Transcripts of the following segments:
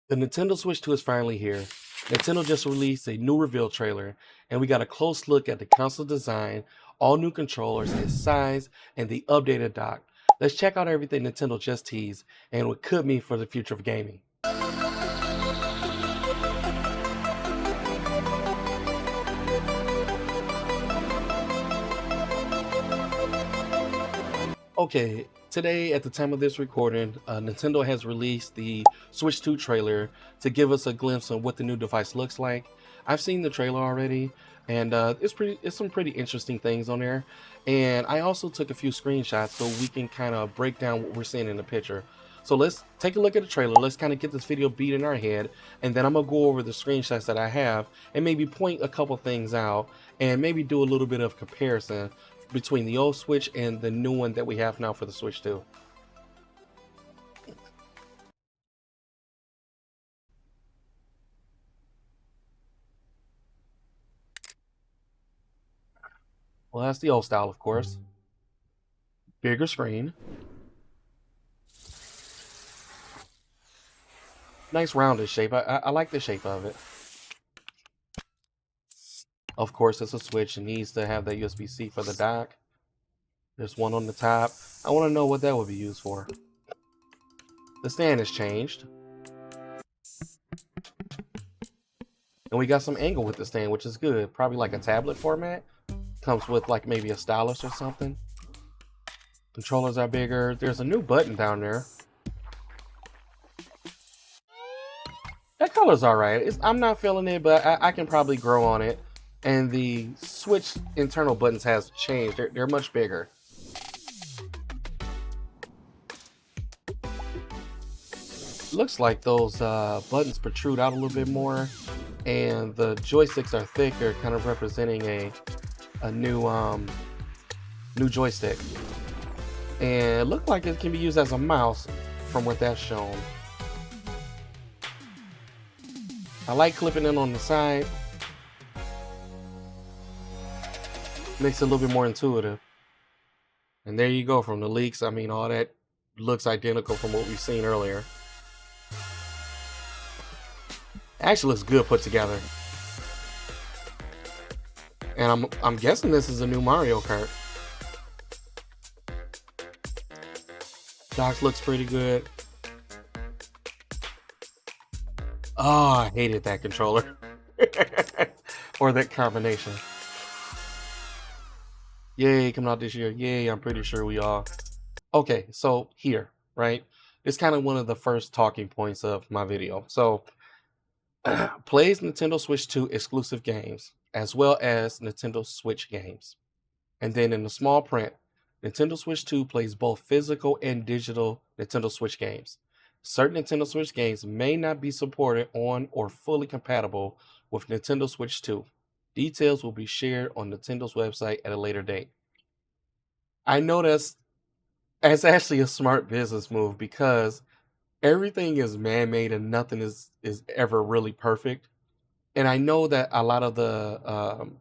The Nintendo Switch 2 is finally here. Nintendo just released a new reveal trailer, and we got a close look at the console design, all new controllers, its size, and the updated dock. Let's check out everything Nintendo just teased and what could mean for the future of gaming. Okay, today at the time of this recording, Nintendo has released the Switch 2 trailer to give us a glimpse of what the new device looks like. I've seen the trailer already, and it's some pretty interesting things on there. And I also took a few screenshots so we can kind of break down what we're seeing in the picture. So let's take a look at the trailer. Let's kind of get this video beat in our head, and then I'm gonna go over the screenshots that I have and maybe point a couple things out and maybe do a little bit of comparison between the old Switch and the new one that we have now for the Switch 2. Well, that's the old style, of course. Bigger screen. Nice rounded shape. I like the shape of it. Of course, it's a Switch. It needs to have that USB-C for the dock. There's one on the top. I want to know what that would be used for. The stand has changed. And we got some angle with the stand, which is good. Probably like a tablet format. Comes with like maybe a stylus or something. Controllers are bigger. There's a new button down there. That color's alright. I'm not feeling it, but I can probably grow on it. And the Switch internal buttons has changed. They're much bigger. Looks like those buttons protrude out a little bit more, and the joysticks are thicker, kind of representing a new joystick. And it looked like it can be used as a mouse from what that's shown. I like clipping it on the side. Makes it a little bit more intuitive. And there you go, from the leaks. I mean, all that looks identical from what we've seen earlier. Actually looks good put together. And I'm guessing this is a new Mario Kart. Dock looks pretty good. Oh, I hated that controller. Or that combination. Yay, coming out this year. Yay, I'm pretty sure we are. Okay, so here, right? It's kind of one of the first talking points of my video. So plays Nintendo Switch 2 exclusive games, as well as Nintendo Switch games. And then in the small print, Nintendo Switch 2 plays both physical and digital Nintendo Switch games. Certain Nintendo Switch games may not be supported on or fully compatible with Nintendo Switch 2. Details will be shared on Nintendo's website at a later date. I know that's actually a smart business move because everything is man-made and nothing is ever really perfect. And I know that a lot of the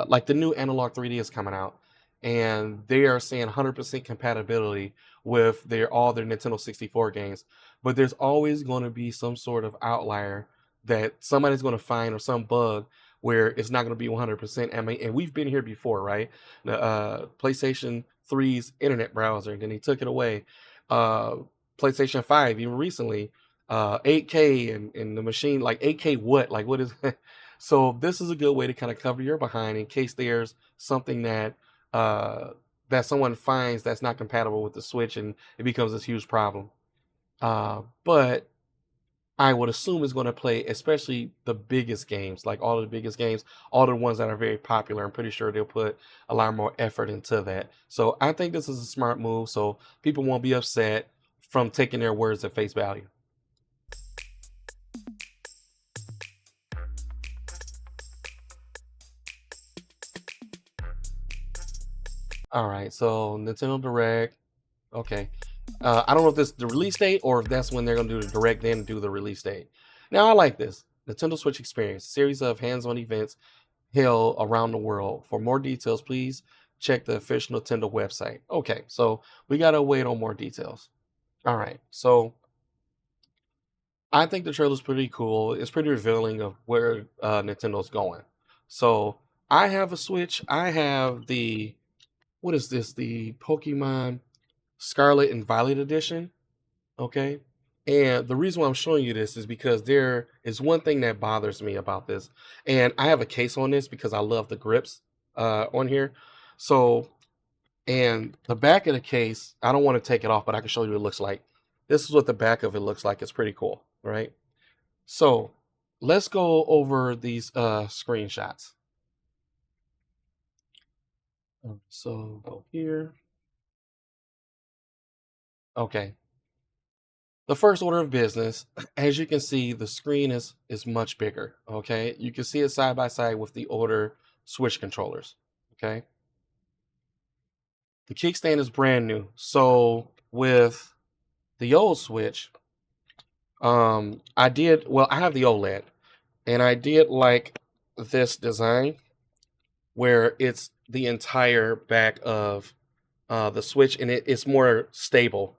like the new analog 3D is coming out, and they are saying 100% compatibility with all their Nintendo 64 games. But there's always going to be some sort of outlier that somebody's going to find, or some bug where it's not going to be 100%. I mean, and we've been here before, right? The PlayStation 3's internet browser, and then they took it away. PlayStation 5, even recently, 8K and the machine, like 8K what? Like, what is So this is a good way to kind of cover your behind in case there's something that that someone finds that's not compatible with the Switch and it becomes this huge problem. But I would assume it's going to play especially the biggest games, like all of the biggest games, all the ones that are very popular. I'm pretty sure they'll put a lot more effort into that. So I think this is a smart move, so people won't be upset from taking their words at face value. All right, so Nintendo Direct. Okay. I don't know if this is the release date or if that's when they're going to do the direct, then do the release date. Now, I like this. Nintendo Switch Experience, series of hands-on events held around the world. For more details, please check the official Nintendo website. Okay, so we got to wait on more details. All right, so I think the trailer's pretty cool. It's pretty revealing of where Nintendo's going. So I have a Switch. I have the what is this? The Pokemon Scarlet and Violet edition. Okay. And the reason why I'm showing you this is because there is one thing that bothers me about this. And I have a case on this because I love the grips on here. So, and the back of the case, I don't want to take it off, but I can show you what it looks like. This is what the back of it looks like. It's pretty cool, right? So let's go over these screenshots. So go here. Okay. The first order of business, as you can see, the screen is much bigger. Okay. You can see it side by side with the older Switch controllers. Okay. The kickstand is brand new. So with the old Switch, I have the OLED and I did like this design where it's the entire back of the Switch and it's more stable.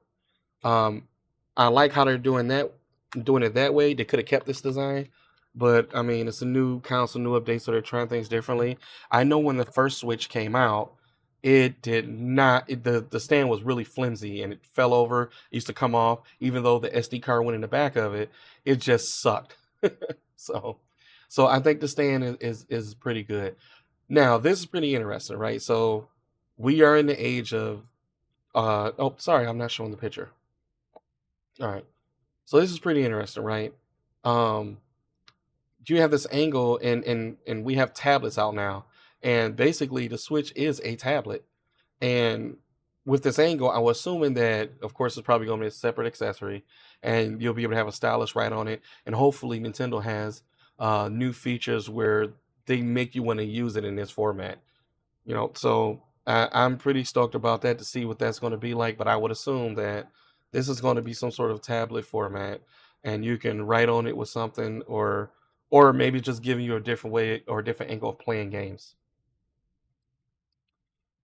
Um, I like how they're doing it that way. They could have kept this design, but I mean, it's a new console, new update, so they're trying things differently. I know when the first Switch came out, it did not. The stand was really flimsy and it fell over. It used to come off, even though the SD card went in the back of it. It just sucked. so, so I think the stand is pretty good. Now, this is pretty interesting, right? So, we are in the age of. Oh, sorry, I'm not showing the picture. All right. So this is pretty interesting, right? Um, you have this angle, and we have tablets out now, and basically the Switch is a tablet. And with this angle, I was assuming that, of course, it's probably going to be a separate accessory, and you'll be able to have a stylus right on it. And hopefully, Nintendo has new features where they make you want to use it in this format. So I'm pretty stoked about that to see what that's going to be like. But I would assume that this is going to be some sort of tablet format, and you can write on it with something, or maybe just giving you a different way or a different angle of playing games.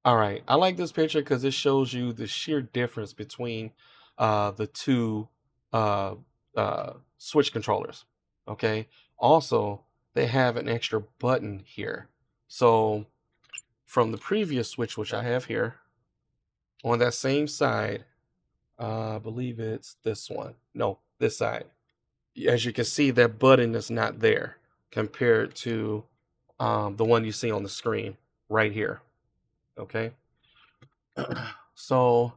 All right, I like this picture because it shows you the sheer difference between the two uh, Switch controllers. Okay. Also, they have an extra button here. So from the previous Switch, which I have here, on that same side, I believe it's this one. No, this side. As you can see, that button is not there compared to the one you see on the screen right here. Okay. So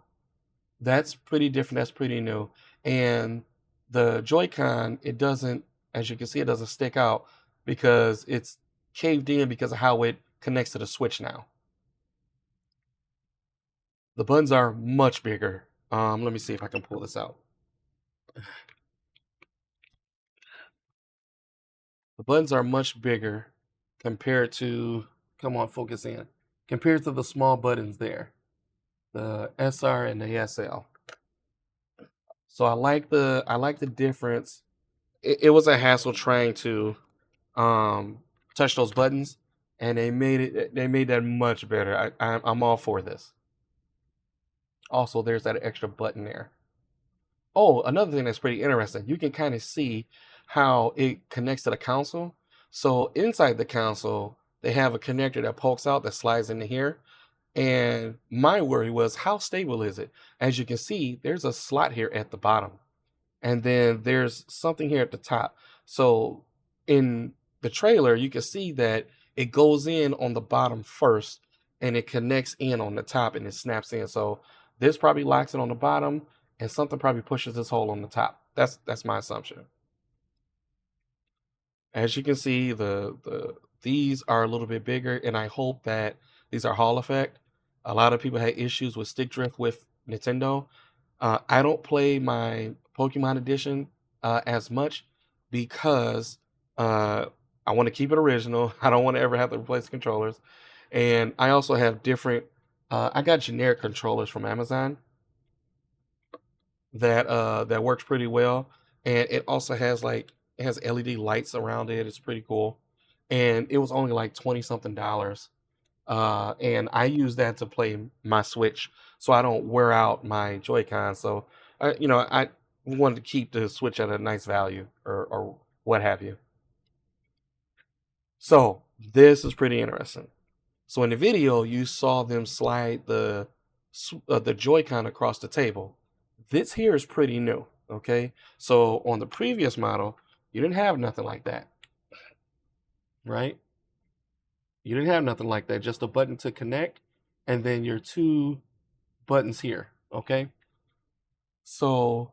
that's pretty different. That's pretty new. And the Joy-Con, it doesn't, as you can see, it doesn't stick out because it's caved in because of how it connects to the Switch now. The buttons are much bigger. Let me see if I can pull this out. The buttons are much bigger compared to, come on, focus in, compared to the small buttons there, the SR and the SL. So I like the difference. It was a hassle trying to touch those buttons, and they made that much better. I'm all for this. Also, there's that extra button there. Oh, another thing that's pretty interesting, you can kind of see how it connects to the console. So inside the console, they have a connector that pokes out that slides into here. And my worry was, how stable is it? As you can see, there's a slot here at the bottom, and then there's something here at the top. So in the trailer, you can see that it goes in on the bottom first, and it connects in on the top, and it snaps in. So this probably locks it on the bottom, and something probably pushes this hole on the top. That's my assumption. As you can see, the these are a little bit bigger, and I hope that these are Hall effect. A lot of people had issues with stick drift with Nintendo. I don't play my Pokemon edition as much because uh, I want to keep it original. I don't want to ever have to replace controllers, and I also have different. I got generic controllers from Amazon that works pretty well, and it also has it has LED lights around it. It's pretty cool, and it was only like 20 something dollars. And I use that to play my Switch, so I don't wear out my Joy-Con. So, I wanted to keep the Switch at a nice value or what have you. So this is pretty interesting. So in the video, you saw them slide the Joy-Con across the table. This here is pretty new. Okay, so on the previous model, you didn't have nothing like that, right? You didn't have nothing like that. Just a button to connect, and then your two buttons here. Okay, so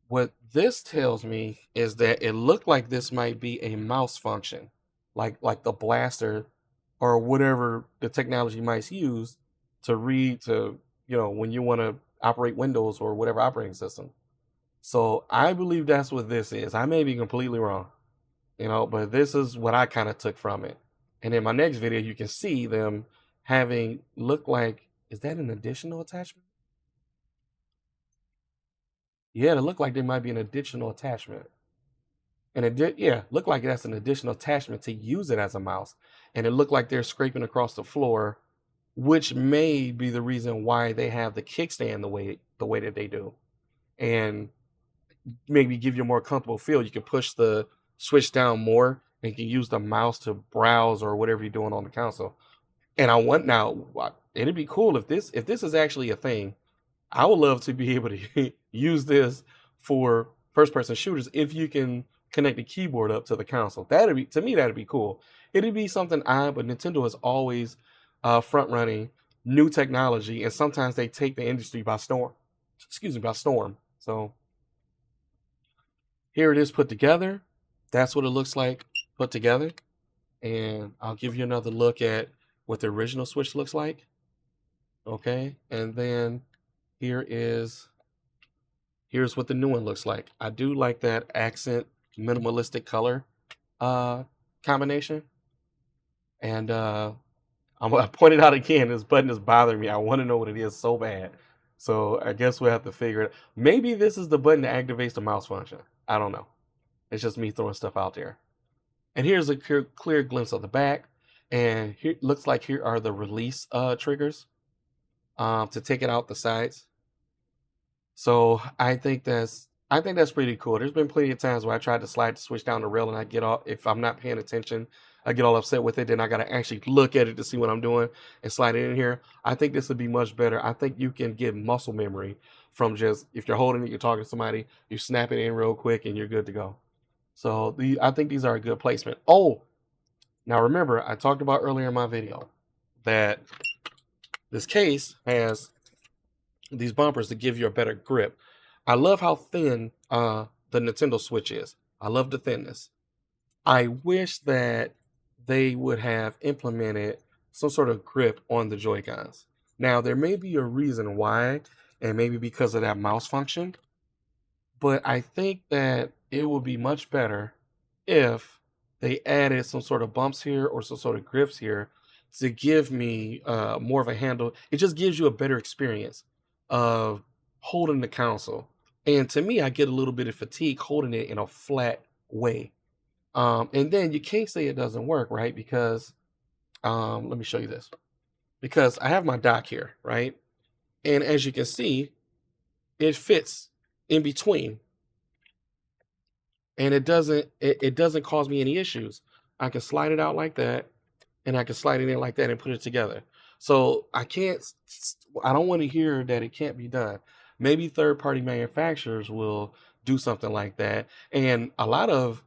what this tells me is that it looked like this might be a mouse function, like the blaster or whatever the technology might use to read to, when you want to operate Windows or whatever operating system. So I believe that's what this is. I may be completely wrong, but this is what I kind of took from it. And in my next video, you can see them having look like, is that an additional attachment? Yeah, it looked like there might be an additional attachment. And it did, yeah, look like that's an additional attachment to use it as a mouse. And it looked like they're scraping across the floor, which may be the reason why they have the kickstand the way that they do. And maybe give you a more comfortable feel. You can push the switch down more and you can use the mouse to browse or whatever you're doing on the console. And I want now, it'd be cool if this is actually a thing. I would love to be able to use this for first person shooters if you can connect the keyboard up to the console. That'd be, to me, that'd be cool. It'd be something odd, but Nintendo is always front running new technology, and sometimes they take the industry by storm. Excuse me, by storm. So here it is put together. That's what it looks like put together. And I'll give you another look at what the original Switch looks like. Okay, and then here is here's what the new one looks like. I do like that accent minimalistic color combination. And I'm gonna point it out again. This button is bothering me. I want to know what it is so bad. So I guess we'll have to figure it. Maybe this is the button that activates the mouse function. I don't know. It's just me throwing stuff out there. And here's a clear glimpse of the back. And here looks like here are the release triggers to take it out the sides. So I think that's pretty cool. There's been plenty of times where I tried to slide the switch down the rail and I get off, if I'm not paying attention, I get all upset with it. Then I gotta actually look at it to see what I'm doing and slide it in here. I think this would be much better. I think you can get muscle memory from just if you're holding it, you're talking to somebody, you snap it in real quick and you're good to go. So I think these are a good placement. Oh, now remember, I talked about earlier in my video that this case has these bumpers to give you a better grip. I love how thin the Nintendo Switch is. I love the thinness. I wish that they would have implemented some sort of grip on the Joy-Cons. Now, there may be a reason why, and maybe because of that mouse function, but I think that it would be much better if they added some sort of bumps here or some sort of grips here to give me more of a handle. It just gives you a better experience of holding the console. And to me, I get a little bit of fatigue holding it in a flat way. And then you can't say it doesn't work, right? Because let me show you this. Because I have my dock here, right? And as you can see, it fits in between, and it doesn't cause me any issues. I can slide it out like that, and I can slide it in like that and put it together. So I don't want to hear that it can't be done. Maybe third party manufacturers will do something like that. And a lot of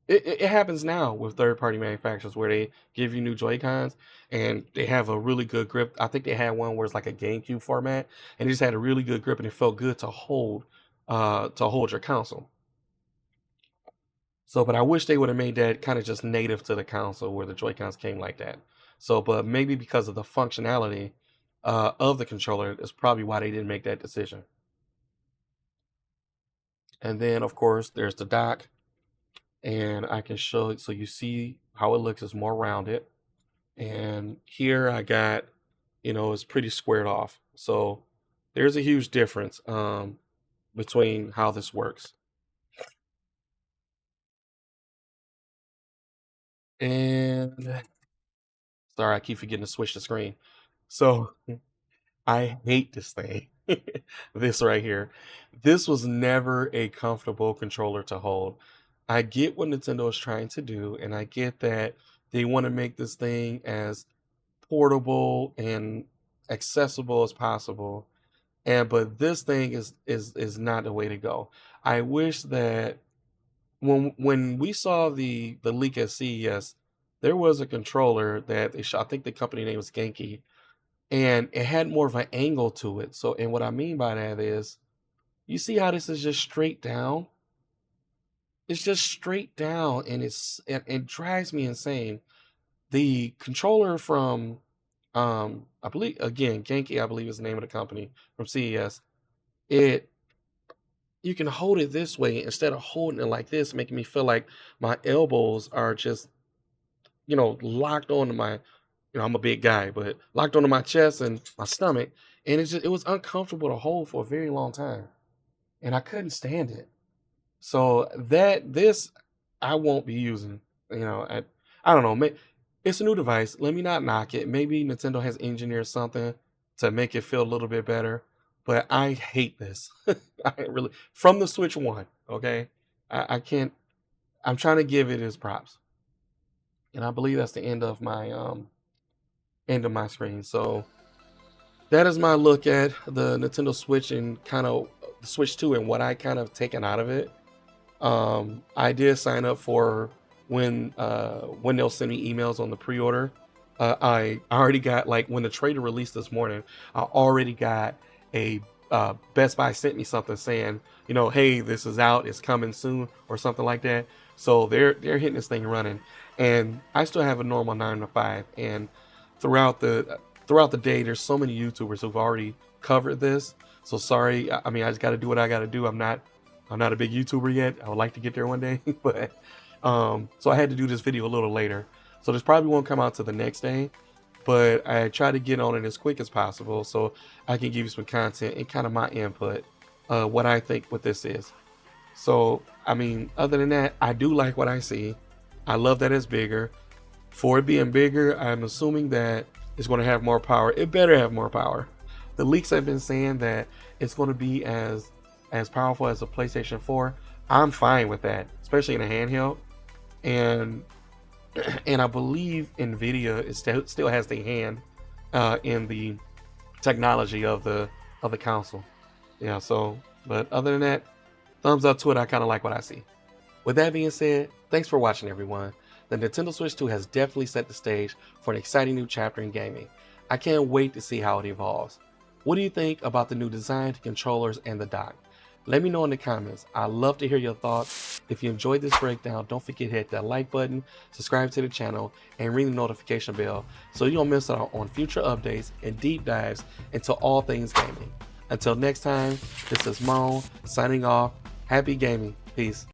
it happens now with third party manufacturers where they give you new Joy-Cons and they have a really good grip. I think they had one where it's like a GameCube format and it just had a really good grip and it felt good to hold your console. So, but I wish they would have made that kind of just native to the console where the Joy-Cons came like that. So, but maybe because of the functionality of the controller is probably why they didn't make that decision. And then, of course, there's the dock, and I can show it so you see how it looks is more rounded. And here I got, it's pretty squared off. So there's a huge difference between how this works. And sorry, I keep forgetting to switch the screen. So I hate this thing. this right here. This was never a comfortable controller to hold. I get what Nintendo is trying to do, and I get that they want to make this thing as portable and accessible as possible. And but this thing is not the way to go. I wish that when we saw the leak at CES, there was a controller that they shot. I think the company name was Genki, and it had more of an angle to it. So, and what I mean by that is, you see how this is just straight down? It's just straight down, and it drives me insane. The controller from I believe again Genki, I believe is the name of the company from CES. It You can hold it this way instead of holding it like this, making me feel like my elbows are just, locked onto my, I'm a big guy, but locked onto my chest and my stomach. And it was uncomfortable to hold for a very long time. And I couldn't stand it. So this I won't be using. I don't know. It's a new device. Let me not knock it. Maybe Nintendo has engineered something to make it feel a little bit better. But I hate this. I really from the Switch One. Okay, I can't. I'm trying to give it its props, and I believe that's the end of my screen. So that is my look at the Nintendo Switch and kind of the Switch 2 and what I kind of taken out of it. I did sign up for when they'll send me emails on the pre-order. I already got, like, when the trailer released this morning, I already got a Best Buy sent me something saying, hey, this is out, it's coming soon, or something like that. So they're hitting this thing running, and I still have a normal 9 to 5. And throughout the day, there's so many YouTubers who've already covered this. So sorry, I mean, I just got to do what I got to do. I'm not a big YouTuber yet. I would like to get there one day, but so I had to do this video a little later. So this probably won't come out till the next day, but I try to get on it as quick as possible so I can give you some content and kind of my input, what I think what this is. So, I mean, other than that, I do like what I see. I love that it's bigger. For it being bigger, I'm assuming that it's going to have more power. It better have more power. The leaks have been saying that it's going to be as powerful as a PlayStation 4. I'm fine with that, especially in a handheld. And I believe Nvidia still has their hand in the technology of the console. Yeah. So, but other than that, thumbs up to it. I kind of like what I see. With that being said, thanks for watching, everyone. The Nintendo Switch 2 has definitely set the stage for an exciting new chapter in gaming. I can't wait to see how it evolves. What do you think about the new design, controllers, and the dock? Let me know in the comments. I'd love to hear your thoughts. If you enjoyed this breakdown, don't forget to hit that like button, subscribe to the channel, and ring the notification bell so you don't miss out on future updates and deep dives into all things gaming. Until next time, this is Mo signing off. Happy gaming. Peace.